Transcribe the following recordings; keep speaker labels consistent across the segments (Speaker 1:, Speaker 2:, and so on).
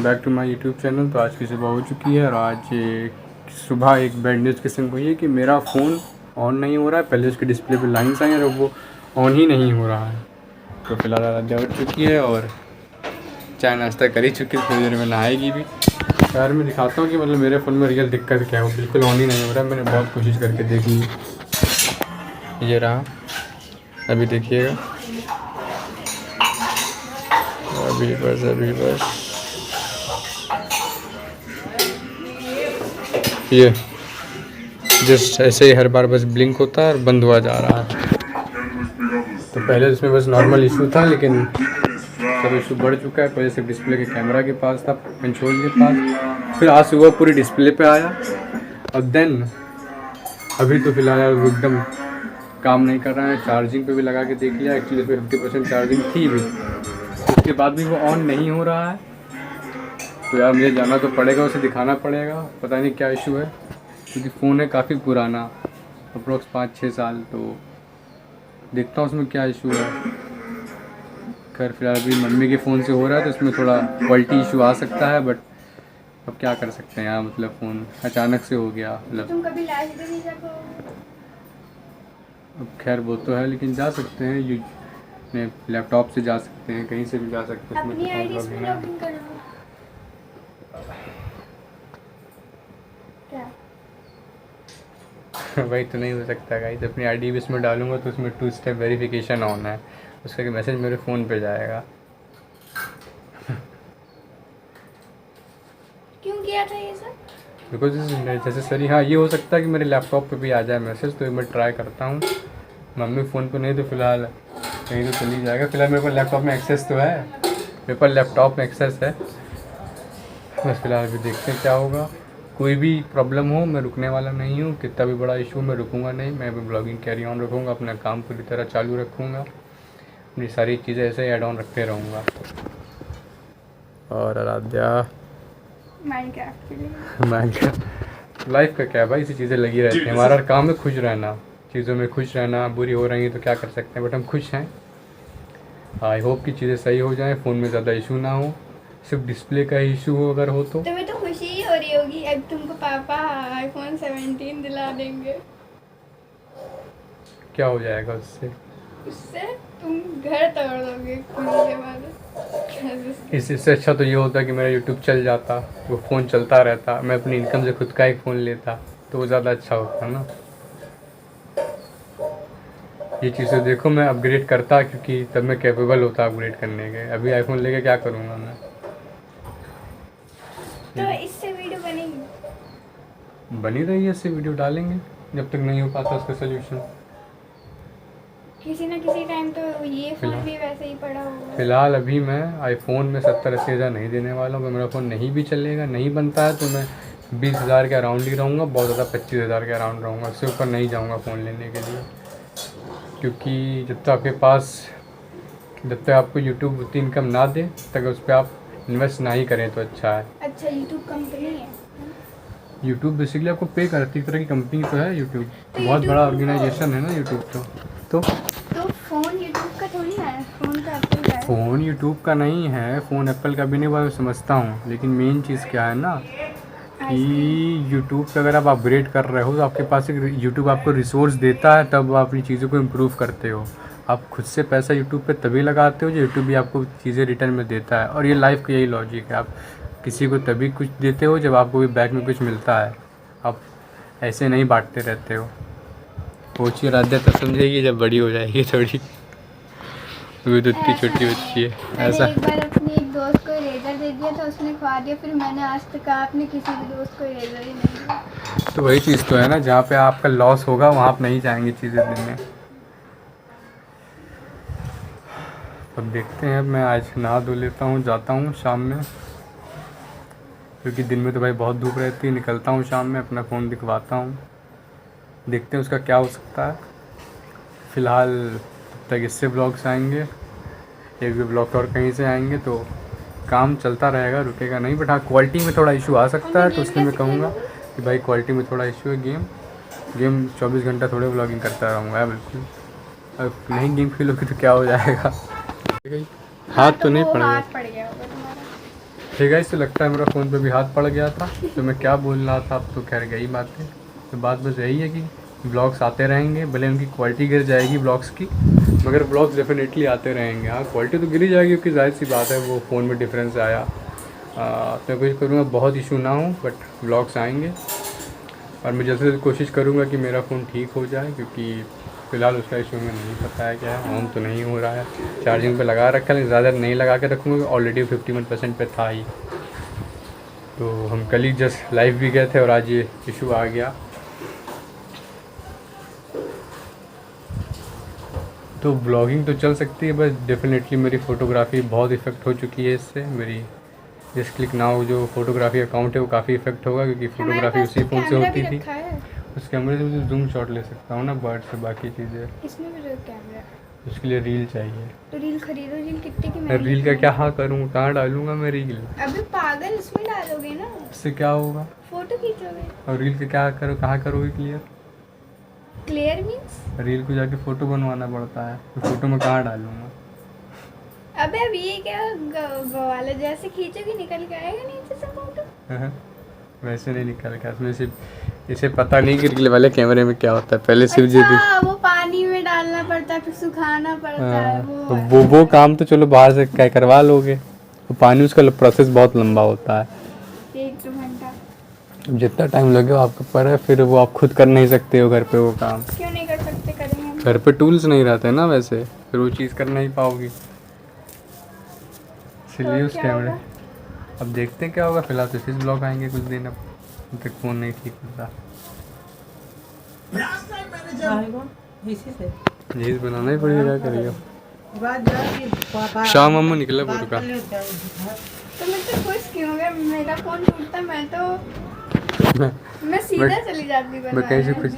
Speaker 1: Back to my YouTube channel. तो आज की सुबह हो चुकी है और आज सुबह एक बैड न्यूज़ किस्म को ये कि मेरा फ़ोन ऑन नहीं हो रहा है। पहले उसके डिस्प्ले पे लाइन्स आई हैं और वो ऑन ही नहीं हो रहा है। तो फिलहाल आराध्या उठ चुकी है और चाय नाश्ता कर ही चुकी है, थोड़ी देर में नहाएगी भी। यार मैं दिखाता हूँ कि मतलब मेरे फ़ोन में रियल दिक्कत क्या है। वो बिल्कुल ऑन ही नहीं हो रहा है। मैंने बहुत कोशिश करके देख ली, ये रहा, अभी देखिएगा, अभी बस ये जस्ट ऐसे ही हर बार बस ब्लिंक होता है और बंद हुआ जा रहा है। तो पहले इसमें बस नॉर्मल इशू था, लेकिन सब इशू बढ़ चुका है। पहले सिर्फ डिस्प्ले के कैमरा के पास था, कंट्रोल के पास, फिर आज सुबह पूरी डिस्प्ले पे आया और देन अभी तो फिलहाल वो एकदम काम नहीं कर रहा है। चार्जिंग पे भी लगा के देख लिया, एक्चुअली इसमें 50% चार्जिंग थी भी, उसके बाद भी वो ऑन नहीं हो रहा है। तो यार मुझे जाना तो पड़ेगा, उसे दिखाना पड़ेगा, पता नहीं क्या इशू है, क्योंकि फ़ोन है काफ़ी पुराना, अप्रोक्स 5-6 साल। तो देखता हूँ उसमें क्या इशू है। खैर फिलहाल अभी मम्मी के फ़ोन से हो रहा है तो उसमें थोड़ा क्वालिटी इशू आ सकता है, बट अब क्या कर सकते हैं यार, मतलब फ़ोन अचानक से हो गया। मतलब
Speaker 2: तुम कभी लाइव भी नहीं जा पाओगे।
Speaker 1: अब खैर वो तो है, लेकिन जा सकते हैं, अपने लैपटॉप से जा सकते हैं, कहीं से भी जा सकते हैं।
Speaker 2: अपनी आईडी से लॉगिन करो। क्या
Speaker 1: वही तो नहीं हो सकता गाइस। अपनी आईडी भी इसमें डालूंगा तो उसमें 2 स्टेप वेरिफिकेशन ऑन है, उसका कि मैसेज मेरे फ़ोन पे जाएगा।
Speaker 2: क्यों किया था ये सब?
Speaker 1: Because is necessary. हाँ, ये हो सकता है कि मेरे लैपटॉप पे भी आ जाए मैसेज, तो मैं ट्राई करता हूँ। मम्मी फ़ोन पे नहीं तो फ़िलहाल कहीं तो चल ही जाएगा। फ़िलहाल मेरे पास लैपटॉप में एक्सेस तो है, मेरे पास लैपटॉप में एक्सेस है। बस फ़िलहाल अभी देखते हैं क्या होगा। कोई भी प्रॉब्लम हो मैं रुकने वाला नहीं हूँ, कितना भी बड़ा इशू मैं रुकूंगा नहीं। मैं अभी ब्लॉगिंग कैरी ऑन रखूँगा, अपना काम पूरी तरह चालू रखूँगा, अपनी सारी चीज़ें ऐसे ऐड ऑन रखते रहूँगा। और आराध्या
Speaker 2: माइनक्राफ्ट के लिए
Speaker 1: माइनक्राफ्ट लाइफ का क्या है भाई, इसी चीज़ें लगी रहती हैं। हमारा काम है खुश रहना, चीज़ों में खुश रहना। बुरी हो रही हैं तो क्या कर सकते हैं, बट हम खुश हैं। आई होप कि चीज़ें सही हो जाएं, फ़ोन में ज़्यादा इशू ना हो, सिर्फ डिस्प्ले का इशू हो अगर हो तो।
Speaker 2: तुम्हें तो खुशी ही हो रही होगी, अब तुमको पापा आईफोन 17 दिला देंगे।
Speaker 1: क्या हो जाएगा उससे?
Speaker 2: उससे तुम घर तोड़ दोगे खुशी के बाद।
Speaker 1: इससे अच्छा तो ये होता कि मेरा यूट्यूब चल जाता, वो फ़ोन चलता रहता, मैं अपनी इनकम से खुद का एक फ़ोन लेता, तो वो ज़्यादा अच्छा होता ना। ये चीज़ें देखो मैं अपग्रेड करता, क्योंकि तब मैं कैपेबल होता अपग्रेड करने के। अभी आईफोन लेके क्या करूँगा मैं?
Speaker 2: तो इससे वीडियो बनेगी,
Speaker 1: बनी रही है, इससे वीडियो डालेंगे जब तक नहीं हो पाता उसका सोल्यूशन।
Speaker 2: किसी ना किसी टाइम तो ये फ़ोन भी वैसे ही पड़ा होगा।
Speaker 1: फ़िलहाल अभी मैं आईफोन में 70-80 हज़ार नहीं देने वाला हूँ। मेरा फ़ोन नहीं भी चलेगा, नहीं बनता है, तो मैं 20 हज़ार के अराउंड ही रहूँगा, बहुत ज़्यादा 25 हज़ार के अराउंड रहूँगा। उससे ऊपर नहीं जाऊँगा फ़ोन लेने के लिए, क्योंकि जब तक आपको यूट्यूब उतनी इनकम ना दे तक उस पर आप इन्वेस्ट ना ही करें तो अच्छा है।
Speaker 2: अच्छा, यूट्यूब कंपनी है?
Speaker 1: यूट्यूब बेसिकली आपको पे करती, एक तरह की कंपनी तो है यूट्यूब,
Speaker 2: तो
Speaker 1: बहुत
Speaker 2: YouTube
Speaker 1: बड़ा ऑर्गेनाइजेशन है ना यूट्यूब। तो
Speaker 2: फ़ोन यूट्यूब का थोड़ी है, फ़ोन तो एप्पल का है।
Speaker 1: फ़ोन यूट्यूब का नहीं है, फ़ोन एप्पल का भी नहीं, मैं समझता हूँ, लेकिन मेन चीज़ क्या है ना कि यूट्यूब पे अगर आप अपग्रेड कर रहे हो तो आपके पास एक यूट्यूब आपको रिसोर्स देता है, तब आप अपनी चीज़ों को इम्प्रूव करते हो। आप खुद से पैसा यूट्यूब पे तभी लगाते हो जो यूट्यूब भी आपको चीज़ें रिटर्न में देता है। और ये लाइफ का यही लॉजिक है, आप किसी को तभी कुछ देते हो जब आपको भी बैक में कुछ मिलता है। आप ऐसे नहीं बांटते रहते हो। वो चीज़ आद्या तब समझेगी जब बड़ी हो जाएगी थोड़ी, वो तो इतनी छोटी बच्ची है। ऐसा
Speaker 2: एक बार अपने एक दोस्त को इरेजर दे दिया था, उसने खवा दिया, फिर मैंने आज तक आपने किसी भी दोस्त को इरेजर ही नहीं दिया।
Speaker 1: तो वही चीज़ तो है ना, जहाँ पे आपका लॉस होगा वहाँ आप नहीं जाएंगे चीज़ें देने। अब देखते हैं, मैं आज नहा धो लेता हूँ, जाता हूँ शाम में, क्योंकि दिन में तो भाई बहुत धूप रहती है। निकलता हूँ शाम में, अपना फ़ोन दिखवाता हूँ, देखते हैं उसका क्या हो सकता है। फ़िलहाल तब तक इससे ब्लॉग्स आएंगे, एक भी ब्लॉग और कहीं से आएंगे, तो काम चलता रहेगा, रुकेगा नहीं। बट हाँ, क्वालिटी में थोड़ा इशू आ सकता है, तो इसलिए मैं कहूँगा कि भाई क्वालिटी में थोड़ा इशू है। गेम 24 घंटा थोड़े ब्लॉगिंग करता रहूँगा बिल्कुल। अब नहीं गेम खेलोगे तो क्या हो जाएगा? हाथ तो नहीं पड़ गया।
Speaker 2: हाथ पड़ गया होगा तुम्हारा।
Speaker 1: ठीक है, इससे लगता है मेरा फ़ोन पे भी हाथ पड़ गया था। तो मैं क्या बोल रहा था, अब तो खैर गई बातें। तो बात बस यही है कि ब्लॉग्स आते रहेंगे, भले उनकी क्वालिटी गिर जाएगी ब्लॉग्स की, मगर ब्लॉग्स डेफिनेटली आते रहेंगे। हाँ, क्वालिटी तो गिरी जाएगी क्योंकि जाहिर सी बात है वो फ़ोन में डिफरेंस आया। मैं कोशिश करूँगा बहुत इशू ना हो, बट ब्लॉग्स आएंगे। और मैं जल्द से जल्द कोशिश करूँगा कि मेरा फ़ोन ठीक हो जाए, क्योंकि फ़िलहाल उसका इशू में नहीं पता है क्या है। ऑन तो नहीं हो रहा है, चार्जिंग पे लगा रखा है, लेकिन ज़्यादा नहीं लगा के रखूँगा, ऑलरेडी 51% पे था ही। तो हम कल ही जस्ट लाइव भी गए थे और आज ये इशू आ गया। तो ब्लॉगिंग तो चल सकती है, बस डेफिनेटली मेरी फ़ोटोग्राफी बहुत इफ़ेक्ट हो चुकी है इससे। मेरी जिस क्लिक नाउ जो फोटोग्राफी अकाउंट है वो काफ़ी इफेक्ट होगा, क्योंकि फ़ोटोग्राफी उसी फ़ोन से होती थी। उस कैमरे से मुझे जूम शॉट ले सकता हूँ ना बर्ड से, बाकी चीज़ें।
Speaker 2: इसमें भी कैमरा,
Speaker 1: उसके लिए रील चाहिए।
Speaker 2: तो रील खरीदो। रील कितने की महंगी?
Speaker 1: रील का क्या हाँ करूँ, कहाँ डालूँगा मैं रील?
Speaker 2: अबे पागल, उसमें डालोगे ना।
Speaker 1: उससे क्या होगा?
Speaker 2: फोटो खींचोगे।
Speaker 1: और रील का क्या करो, कहाँ करोगे क्लियर?
Speaker 2: क्लियर मींस
Speaker 1: रील को जाके फ़ोटो बनवाना पड़ता है, तो फ़ोटो में कहाँ डालूँगा?
Speaker 2: अबे अब ये क्या गवाला जैसे खींचोगे निकल के आएगा नीचे से फोटो।
Speaker 1: वैसे नहीं निकल के, उसमें सिर्फ इसे पता नहीं कि रील वाले कैमरे में क्या होता है। पहले सिर्फ जी
Speaker 2: वो पानी में डालना पड़ता है, फिर सुखाना पड़ता है।
Speaker 1: वो काम तो चलो बाहर से क्या करवा लोगे, तो पानी उसका प्रोसेस बहुत लंबा होता है,
Speaker 2: 1-2 घंटा।
Speaker 1: अब जितना टाइम लगे आपको पर है, फिर वो आप खुद कर नहीं सकते हो घर पे वो काम।
Speaker 2: क्यों नहीं कर सकते? करेंगे हम।
Speaker 1: घर पे टूल्स नहीं रहते ना वैसे, फिर वो चीज़ कर नहीं पाओगी, इसलिए उस कैमरे। अब देखते हैं क्या होगा। फिलहाल तो फिर ब्लॉग आएंगे कुछ दिन, अब तक फ़ोन नहीं ठीक होता। चीज़ बनाना ही पड़ेगा, क्या करिए। शाम अम्मा निकला फोटो का।
Speaker 2: तो मैं तो खुश क्यों? अगर मेरा फोन टूटता मैं सीधा चली जाती।
Speaker 1: मैं कहीं से कुछ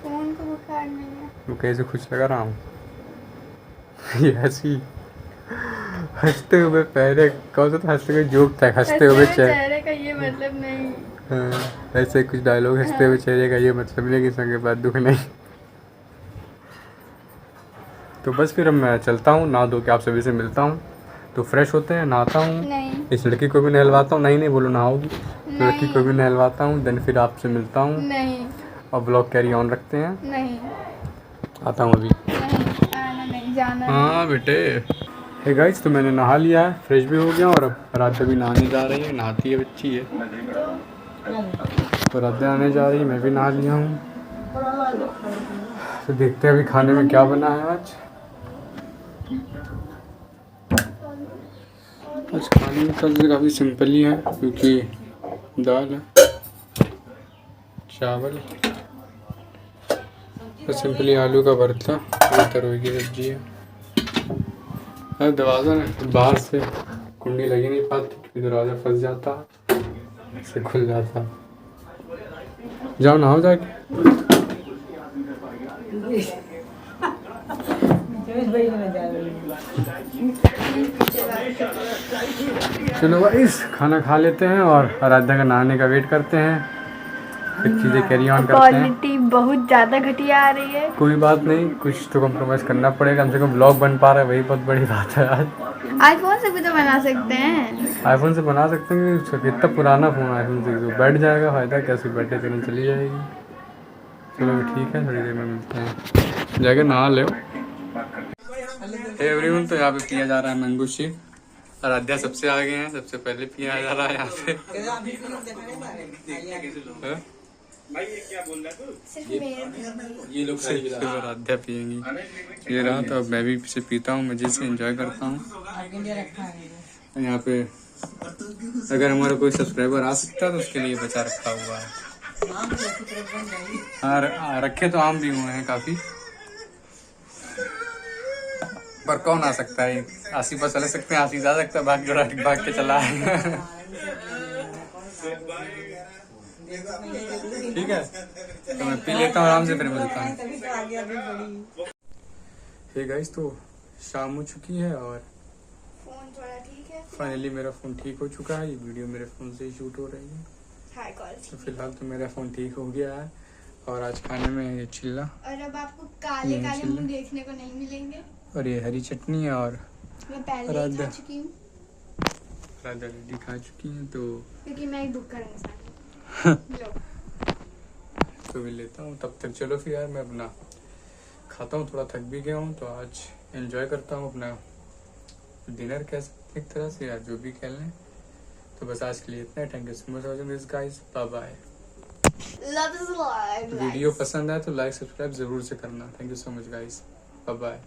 Speaker 2: फोन को बुखार नहीं है।
Speaker 1: मैं कैसे खुश लगा रहा हूँ। ये हंसी हंसते हुए पहले कौन सा हंसते हुए जोक था, हंसते हुए
Speaker 2: चेहरे का ये मतलब नहीं।
Speaker 1: हाँ, ऐसे कुछ डायलॉग, हंसते हुए चेहरे का ये मतलब नहीं कि संग के बाद दुख नहीं। तो बस फिर मैं चलता हूँ, नहा धो के आप सभी से मिलता हूँ। तो फ्रेश होते हैं, नहाता हूँ, इस लड़की को भी नहलवाता हूँ। नहीं बोलो नहाओगी, लड़की को भी नहलवाता हूँ, देन फिर आपसे मिलता हूँ।
Speaker 2: नहीं,
Speaker 1: और ब्लॉग कैरी ऑन रखते हैं।
Speaker 2: नहीं,
Speaker 1: आता हूँ अभी।
Speaker 2: नहीं, आना नहीं, जाना।
Speaker 1: हाँ बेटे। हे गाइस, तो मैंने नहा लिया है, फ्रेश भी हो गया, और अब राधा भी नहाने जा रही है। नहाती है बच्ची है, तो राधा आने जा रही है, मैं भी नहा लिया हूँ। तो देखते हैं अभी खाने में क्या बना है आज। खाने में कल से काफ़ी सिंपल ही है, क्योंकि दाल है, चावल, तो सिंपली आलू का भरता, तरोई की सब्जी है। अरे दरवाज़ा ना बाहर से कुंडी लगी नहीं पाती, क्योंकि दरवाज़ा फंस जाता, से खुल जाता। जाओ नहाओ जाके। चलो गाइस, खाना खा लेते हैं और आराध्या का नहाने का वेट करते हैं, फिर चीज़ें कैरी ऑन करते हैं।
Speaker 2: क्वालिटी बहुत ज़्यादा घटिया आ रही है।
Speaker 1: कोई बात नहीं, कुछ तो कम्प्रोमाइज़ करना पड़ेगा, कम से कम ब्लॉग बन पा रहा है, वही बहुत बड़ी बात है। आज
Speaker 2: आईफोन से भी तो बना सकते हैं।
Speaker 1: आईफोन से बना सकते हैं, इतना पुराना फ़ोन आईफोन से तो बैठ जाएगा, फ़ायदा क्या, उसकी बैटरी तुरंत चली जाएगी। चलो ठीक है, थोड़ी देर में मिलते हैं, जाके नहा ले। एवरीवन, तो यहाँ पे पिया जा रहा है मैंगो शेक। आराध्या सबसे आगे हैं, सबसे पहले पिया जा रहा है यहाँ पे। ये लोग सिर्फ आराध्या पियेंगी, ये रहा। तो अब मैं भी इसे पीता हूँ, मजे से एंजॉय करता हूँ। यहाँ पे अगर हमारा कोई सब्सक्राइबर आ सकता है तो उसके लिए बचा रखा हुआ है। हाँ, रखे तो आम भी हुए हैं काफ़ी, पर कौन आ सकता है? आसिफ बस चल सकते हैं, आसिफ जा सकता है, भाग के चला है। ठीक है, तो मैं पी लेता हूँ आराम से, फिर मिलता हूँ। हे गाइस, तो शाम हो चुकी है और
Speaker 2: फोन थोड़ा ठीक है।
Speaker 1: फाइनली मेरा फ़ोन ठीक हो चुका है। ये वीडियो मेरे फ़ोन से ही शूट हो रही है,
Speaker 2: हाई क्वालिटी।
Speaker 1: तो फिलहाल तो मेरा फ़ोन ठीक हो गया है। और आज खाने में ये चिल्ला,
Speaker 2: और अब आपको काले काले मुंह देखने को नहीं मिलेंगे।
Speaker 1: और ये हरी चटनी और
Speaker 2: मैं पहले
Speaker 1: रात
Speaker 2: ही खा
Speaker 1: भर।
Speaker 2: चुकी हूँ
Speaker 1: राधा रेडी खा चुकी हैं तो
Speaker 2: क्योंकि मैं एक भुक्कड़ इंसान हूँ। लो
Speaker 1: तो भी लेता हूँ। तब तक चलो फिर यार मैं अपना खाता हूँ, थोड़ा थक भी गया हूँ तो आज एंजॉय करता हूँ अपना डिनर कह सकते एक तरह से यार, जो भी कह लें। तो बस आज के लिए इतना है। Thank you so much for watching this guys, bye bye.
Speaker 2: Love is life
Speaker 1: video पसंद आए तो लाइक सब्सक्राइब जरूर से करना। Thank you so much guys, bye bye.